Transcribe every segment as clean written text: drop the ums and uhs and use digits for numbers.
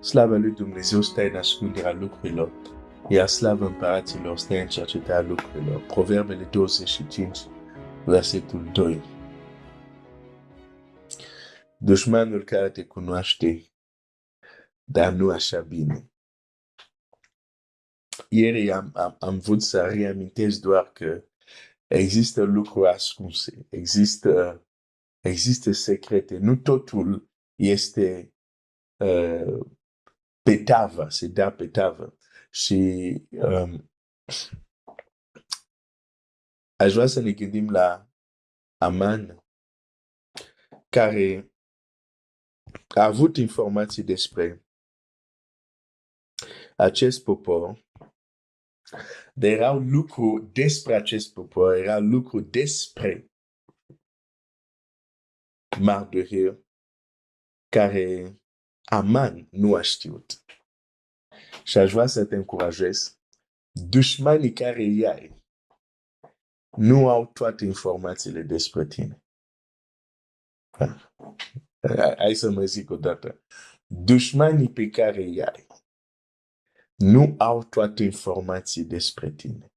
Slavă lui Dumnezeu stă în ascunderea lucrurilor, iar slavă împăraților stă în cercetarea lucrurilor. Proverbele 25, versetul 2. Dușmanul care te cunoaște, dar nu așa bine. Ieri am vrut să reamintesc doar că există lucruri ascunse, există secrete. Nu totul este pe tavă, se dă pe tavă. Și aș vrea să ne gândim la Aman, care a avut informații despre acest popor, dar erau lucruri despre acest popor, erau lucruri despre Mardoheu, care Aman nu a știut. Și aș vrea să te încurajez, dușmanii care îi ai nu au toate informațiile despre tine. Hai să mă zic o dată. Dușmanii pe care îi ai nu au toate informații despre tine.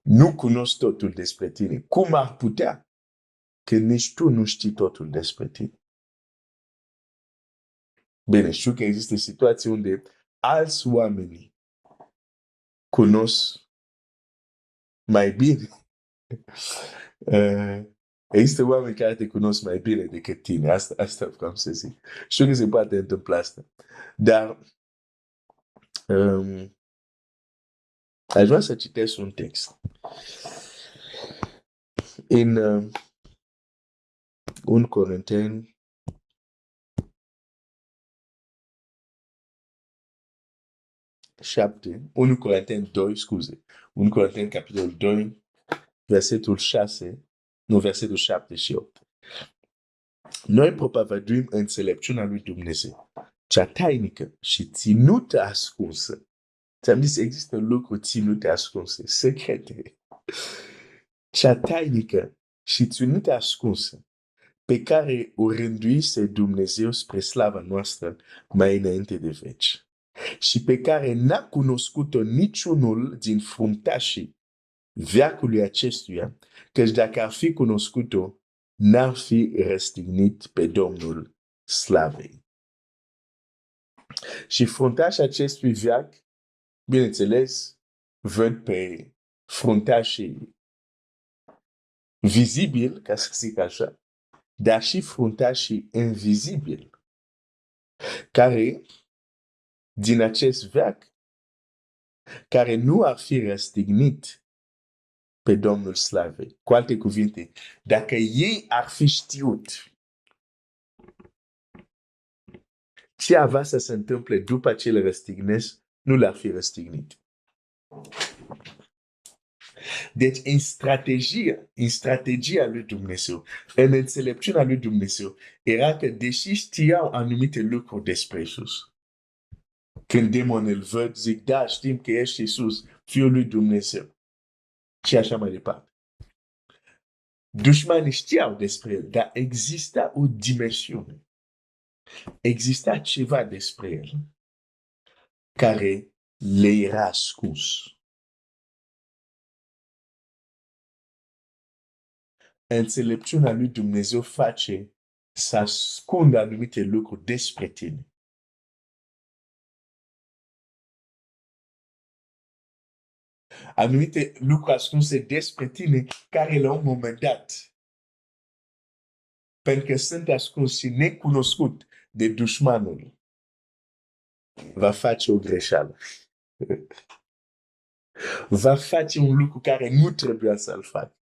Nu cunosc totul despre tine. Cum ar putea? Că nici tu nu știi totul despre tine. Bine, știu că există situații unde alți oameni cunosc mai bine. Există oameni care te cunosc mai bine decât tine. Asta vreau să zic. Știu că se poate întâmpla asta. Dar aș vrea să citesc un text. În 1 Corinteni, șapte, 1 Corinteni 2, scuze, 1 Corinteni capitolul 2, versetul 6, nu, versetul 7 și 8. Noi propovăduim înțelepciunea lui Dumnezeu, cea tainică și ținută ascunsă. Ți-am zis, există lucruri ținute ascunse, secrete. Cea tainică și ținută ascunsă, pe care o rânduise Dumnezeu spre slava noastră mai înainte de veci. Și pe care n-a cunoscut-o niciunul din fruntașii veacului acestuia, căci dacă ar fi cunoscut-o, n-ar fi răstignit pe Domnul slavei. Și fruntașii acestui veac, bineînțeles, văd pe fruntașii vizibili, ca să zic așa, dar și fruntașii invizibili, care, din acest veac, care nu ar fi răstignit pe Domnul slavei. Cu alte cuvinte, dacă ei ar fi știut ce avea să se întâmple după ce le răstignesc, nu le-ar fi răstignit. Deci, în strategia lui Dumnezeu, în înțelepciunea lui Dumnezeu, era că deși știau anumite lucruri despre Iisus, când demonii îl văd, zic, da, știm că ești Iisus, Fiul lui Dumnezeu. Și așa mai departe. Dușmanii știau despre el, dar exista o dimensiune. Exista ceva despre el care le era ascuns. Înțelepciunea lui Dumnezeu face să ascundă anumite lucruri despre tine. Anumite lucruri ascunse despre tine care la un moment dat, pentru că sunt ascuns și necunoscut de dușmanul, va face o greșeală. Va face un lucru care nu trebuia să-l facă.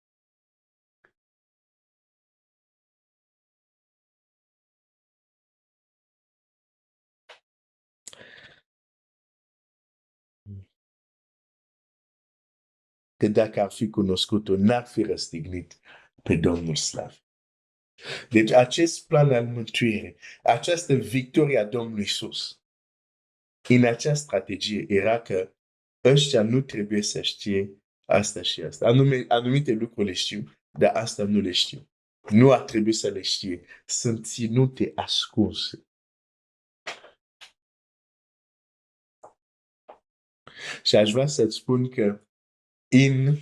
Că dacă ar fi cunoscut-o, n-ar fi răstignit pe Domnul Slav. Deci acest plan al mântuirii, această victorie a Domnului Iisus, în această strategie era că ăștia nu trebuie să știe asta și asta. Anumite lucruri le știu, dar asta nu le știu. Nu ar trebui să le știe. Sunt ținute ascunse. Și aș vrea să-ți spun că în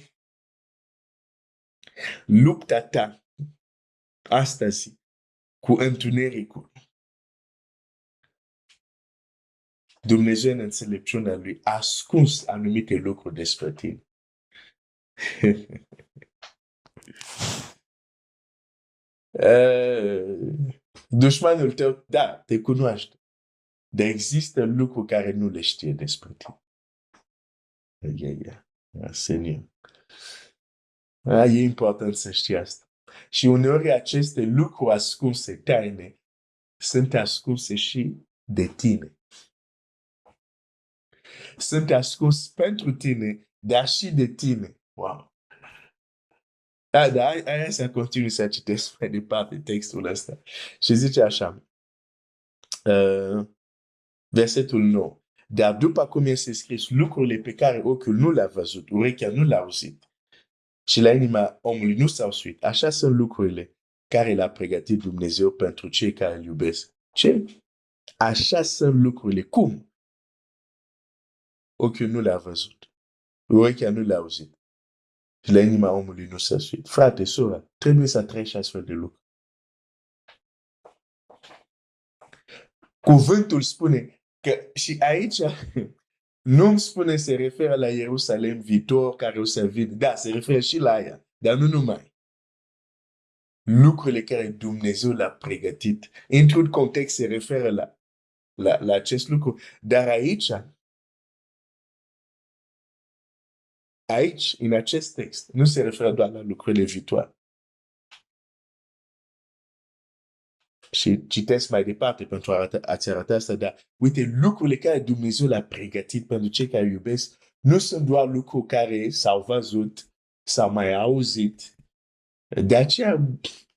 lupta ta astăzi cu întunericul, Dumnezeu în înțelepciunea Lui a ascuns anumite lucruri despre tine. Dușmanul tău, da, te cunoaște. Dar există lucruri care nu le știe despre tine. Senior. E important să știi asta. Și uneori aceste lucruri ascunse, taine, sunt ascunse și de tine. Sunt ascuns pentru tine, dar și de tine. Wow! Dar hai să continui să citesc mai departe textul ăsta. Și zice așa, versetul 9. Dar după cum este scris, lucrurile pe care ochiul nu le-a văzut, urechea nu le-a auzit și la inima omului nu s-au suit, așa sunt lucrurile care le-a pregătit Dumnezeu pentru cei care îl iubesc. Ce? Așa sunt lucrurile. Cum? Ochiul nu le-a văzut, urechea nu le-a auzit și la inima omului nu s-a suit. Frate, soră, trebuie să treci astfel de lucruri. Cuvântul spune că și aici nu îmi spune se referă la Ierusalem viitor care o să vină. Da, se referă și la ea, dar nu numai. Lucrurile care Dumnezeu l-a pregătit. Într-un context se referă la acest lucru. Dar aici, în acest text, nu se referă doar la lucrurile viitoare. Și citesc mai departe pentru a-ți arăta asta, dar uite, lucrurile care Dumnezeu l-a pregătit pentru cei care iubesc nu sunt doar lucruri care s-au văzut, s-au mai auzit. De aceea,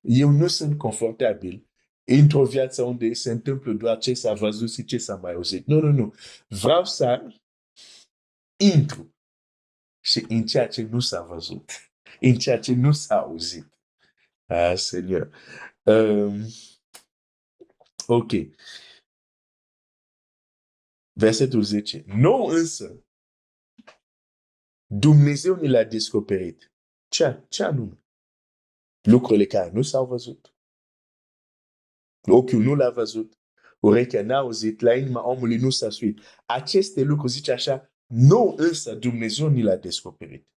eu nu sunt confortabil într-o viață unde se întâmplă doar ce s-a văzut și ce s-a mai auzit. Nu. Vreau să intru și în ceea ce nu s-a văzut, în ceea ce nu s-a auzit. Seigneur. Ok. Versetul 10. Nou însă, Dumnezeu ne l-a descoperit. Ce anume? Lucrurile care nu s-au văzut. Ochiul nu l-a văzut. Urechea n-a auzit. La inima omului nu s-a suit. Aceste lucruri, zice așa, nou însă Dumnezeu ne l-a descoperit.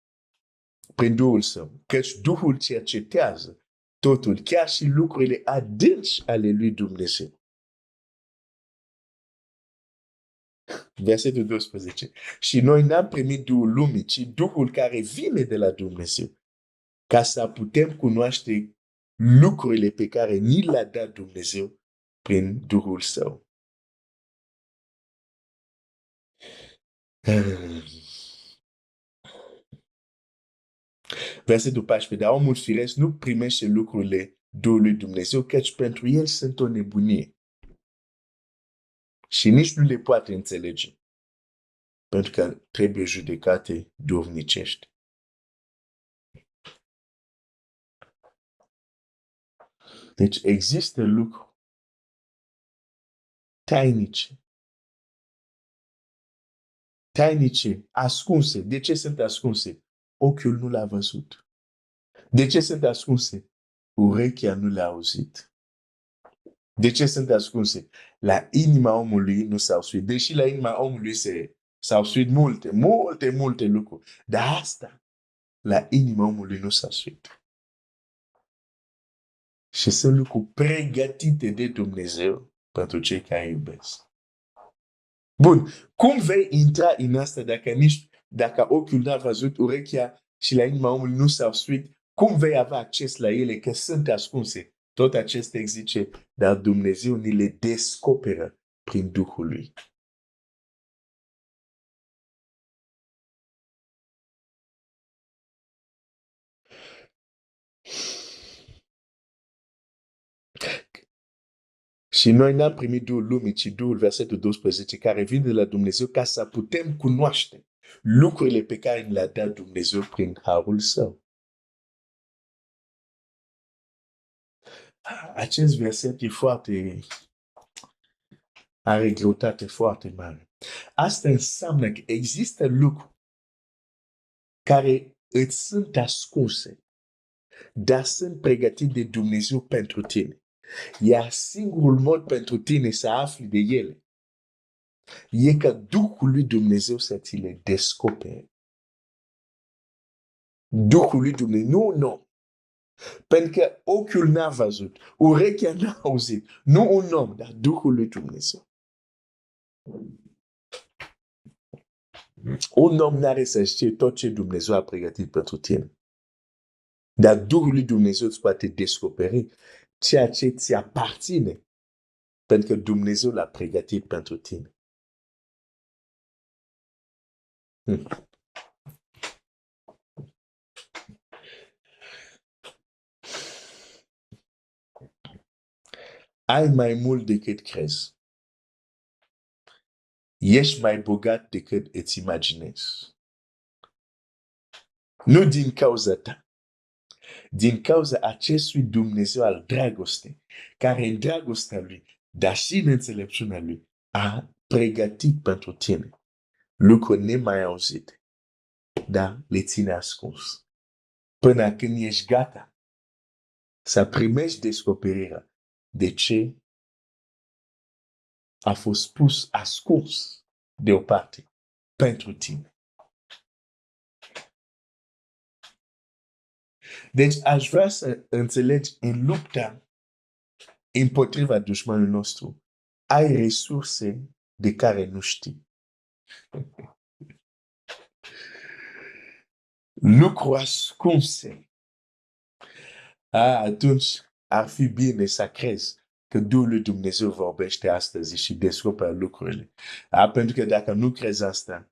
Prin Duhul Său. Căci Duhul cercetează totul, chiar și lucrurile adânci ale lui Dumnezeu. Versetul 12. Și noi n-am primit Duhul lumii, ci Duhul care vine de la Dumnezeu. Ca să putem cunoaște lucrurile pe care ni le-a dat Dumnezeu prin Duhul Său. Versetul 14. Dar omul firesc nu primește lucrurile Duhului Dumnezeu, căci pentru el sunt o nebunie. Și nici nu le poate înțelege. Pentru că trebuie judecate duhovnicești. Deci există lucruri tainice, ascunse. De ce sunt ascunse? Ochiul nu l-a văzut. De ce sunt ascunse? Urechea nu le-a auzit. De ce sunt ascunse? La inima omului nu s-au suit. Deși la inima omului s-au suit multe lucruri. Dar asta, la inima omului nu s-a suit. Și sunt lucruri pregătite de Dumnezeu pentru cei care iubesc. Bun, cum vei intra în asta dacă ochiul n-a văzut, urechea și la inima omului nu s-au suit, cum vei avea acces la ele, că sunt ascunse? Tot acest text zice, dar Dumnezeu ni le descoperă prin Duhul lui. Și noi n-am primit Duhul lumii, ci Duhul, versetul 12, care vine de la Dumnezeu ca să putem cunoaște lucrurile pe care ni le-a dat Dumnezeu prin Harul Său. Acest verset are greutate foarte mare. Asta înseamnă că există lucruri care îți sunt ascunse, dar sunt pregătite de Dumnezeu pentru tine. Iar singurul mod pentru tine să afli de ele e că Duhul lui Dumnezeu să ți le descopere. Duhul lui Dumnezeu, nu un om. Pentru că ochiul n-a văzut, urechea n-a auzit, nu un om, dar Duhul lui Dumnezeu. Un om n-are să știe tot ce Dumnezeu a pregătit pentru tine. Dar Duhul lui Dumnezeu îți poate descoperi ceea ce ți aparține. Pentru că Dumnezeu l-a pregătit pentru tine. Ai mai mult decât crezi. Ești mai bogat decât îți imaginezi. Nu din cauza ta. Din cauza acestui Dumnezeu al dragostei, care în dragostea lui, dar și în înțelepciunea lui, a pregătit pentru tine lucruri nemai auzite, dar le ține ascuns. Până când ești gata să primești descoperirea de ce a fost pus ascuns deoparte pentru tine. Deci aș vrea să înțelegi în lupta împotriva dușmanului nostru, ai resurse de care nu știi. Lucruri ascunse. Atunci ar fi bine să crezi că Duhul lui Dumnezeu vorbește astăzi și descoperă lucrurile. Pentru că dacă nu crezi asta,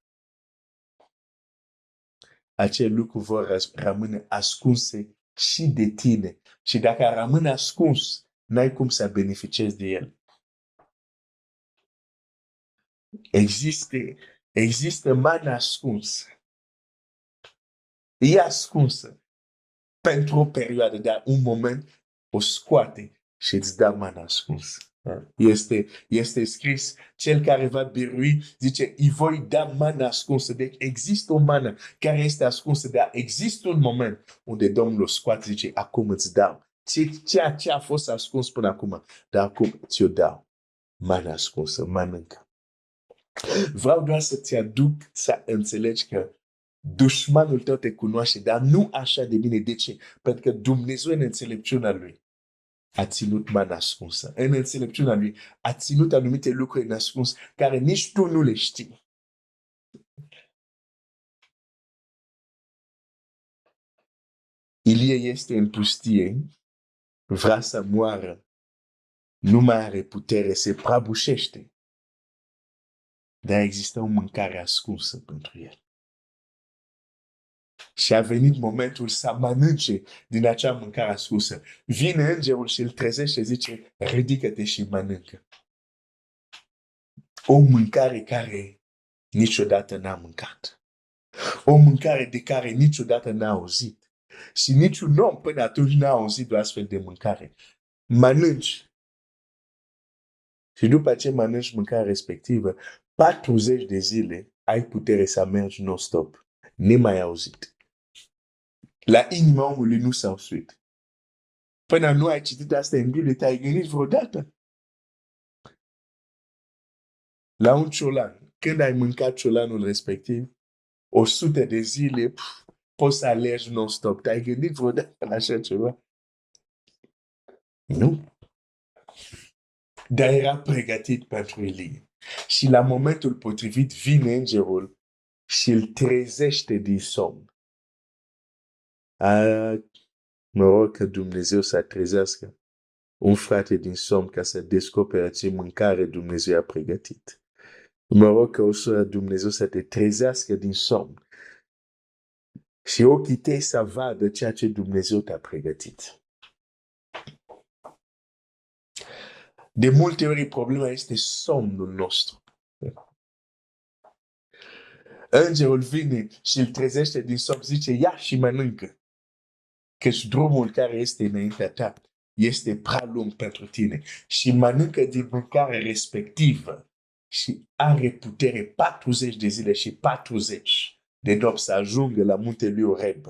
acele lucruri vor rămâne ascunse și de tine. Și dacă rămâne ascuns, n-ai cum să beneficiezi de el. Există mana ascunsă. E ascunsă pentru o perioadă, dar un moment o scoate și îți dă mana ascunsă. Este scris, cel care va birui, zice, îi voi da mana ascunsă. Deci există o mană care este ascunsă, dar există un moment unde Domnul o scoate, zice, acum îți dau. Ceea ce a fost ascuns până acum, dar acum ți-o dau. Mana ascunsă, mănâncă. Vreau doar să-ți aduc să înțelegi că dușmanul tău te cunoaște, dar nu așa de bine. De ce? Pentru că Dumnezeu în înțelepciunea lui a ținut mana ascunsă. În înțelepciunea lui a ținut anumite lucruri ascuns care nici tu nu le știi. Ilie este în pustie, vrea să moară, nu mai are putere, se prăbușește. Dar există o mâncare ascunsă pentru el. Și a venit momentul să mănânce din acea mâncare ascunsă. Vine îngerul și îl trezește și zice, ridică-te și mănâncă. O mâncare care niciodată n-a mâncat. O mâncare de care niciodată n-a auzit. Și niciun om până atunci n-a auzit de o astfel de mâncare. Mănânci. Și după ce mănânci mâncarea respectivă, 40 de zile ai putere să mergi non-stop. Nemai auzit. La inima omului nu s-a usuit. Până nu ai citit asta în Biblie, te-ai gândit vreodată? La un ciolan, când ai mâncat ciolanul respectiv, 100 de zile, poți să alergi non-stop. Te-ai gândit vreodată la așa ceva? Nu. Dar era pregătit pentru Ilie. Și la momentul potrivit vine îngerul și îl trezește din somn. Mă rog că Dumnezeu să trezească un frate din somn ca să descopere ce mâncare Dumnezeu a pregătit. Mă rog că o soră Dumnezeu să te trezească din somn și ochii tăi să vadă ceea ce Dumnezeu te-a pregătit. De multe ori problema este somnul nostru. Îngerul vine și îl trezește din somn, zice, ia și mănâncă. Căci drumul care este înaintea ta este prea lung pentru tine. Și mănâncă din mâncare respectivă și are putere 40 de zile și 40 de nopți să ajungă la muntele lui Oreb.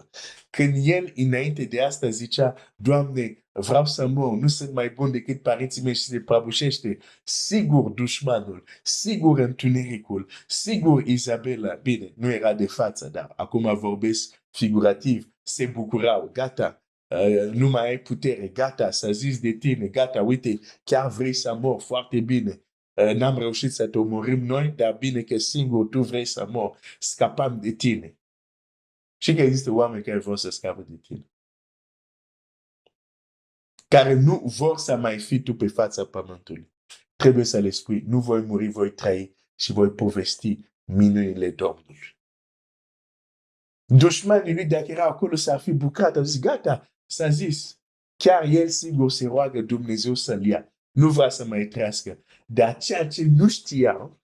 Când el, înainte de asta, zicea, Doamne, vreau să mor, nu sunt mai bun decât părinții mei și se prăbușește, sigur dușmanul, sigur întunericul, sigur Izabela, bine, nu era de față, dar acum vorbesc figurativ, se bucurau, gata, nu mai ai putere, gata, s-a zis de tine, gata, uite, chiar vrei să mor, foarte bine. N-am reușit să te omorâm noi, dar bine că singur tu vrei să mor, scapam de tine. Și că există oameni care vor să scape de tine. Care nu vor să mai fi tu pe fața pământului. Trebuie să le spui, nu voi muri, voi trăi și voi povesti minunile Domnului. Dușmanii lui, dacă era acolo, s-ar fi bucat, au zis, gata, s-a zis, chiar el singur se roagă Dumnezeu să-l ia. Nu vrea să mai trăiască. Dar ceea ce nu știau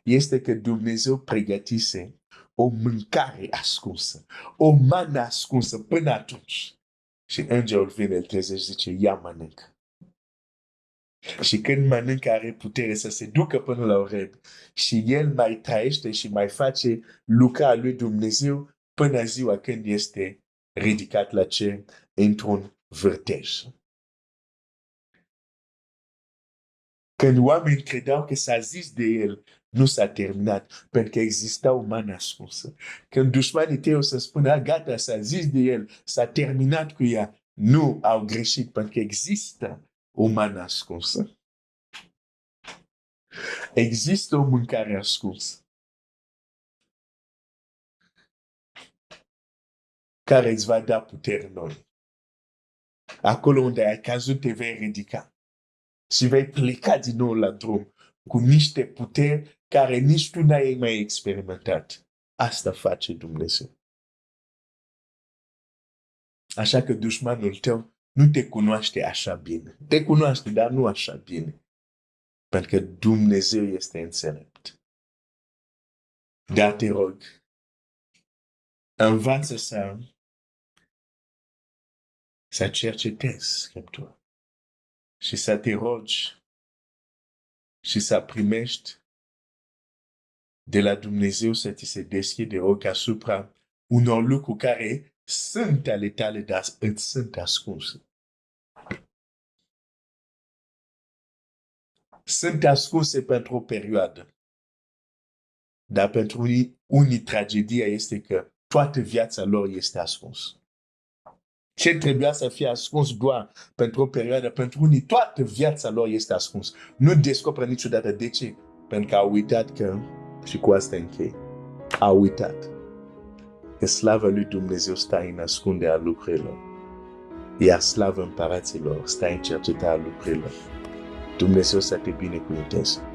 este că Dumnezeu pregătise o mâncare ascunsă, o mană ascunsă până atunci. Și îngerul vine, îl trezește și zice, ia mănâncă. Și când mănâncă are putere să se ducă până la Oreb și el mai trăiește și mai face lucrarea lui Dumnezeu până ziua când este ridicat la cer într-un vârtej. Când oamenii credeau că s-a zis de el, nu s-a terminat, pentru că exista o mană ascunsă. Când dușmanii tăi o să spună, gata, s-a zis de el, s-a terminat cu ea, nu au greșit, pentru că există o mană ascunsă. Există o mâncare ascunsă care îți va da putere noi. Acolo unde ai cazut te vei ridica și vei pleca din nou la drum cu niște puteri care nici tu n-ai mai experimentat. Asta face Dumnezeu. Așa că dușmanul tău nu te cunoaște așa bine. Te cunoaște, dar nu așa bine. Pentru că Dumnezeu este înțelept. Dar te rog, învață să cercetezi Scriptura și să te rogi și să primești de la Dumnezeu să ți se deschide ochii asupra unor lucruri care sunt ale tale, dar îți sunt ascunse. Sunt ascunse pentru o perioadă. Dar pentru unii tragedia este că toată viața lor este ascuns. Ce trebuia să fie ascuns doar pentru o perioadă, pentru unii toată viața lor este ascuns. Nu descoperă niciodată de ce. Pentru că au uitat că, și cu asta închei, au uitat că slava lui Dumnezeu stă în ascunderea lucrurilor. Iar slava împăraților stă în cercetarea lucrurilor. Dumnezeu să te binecuvânteze.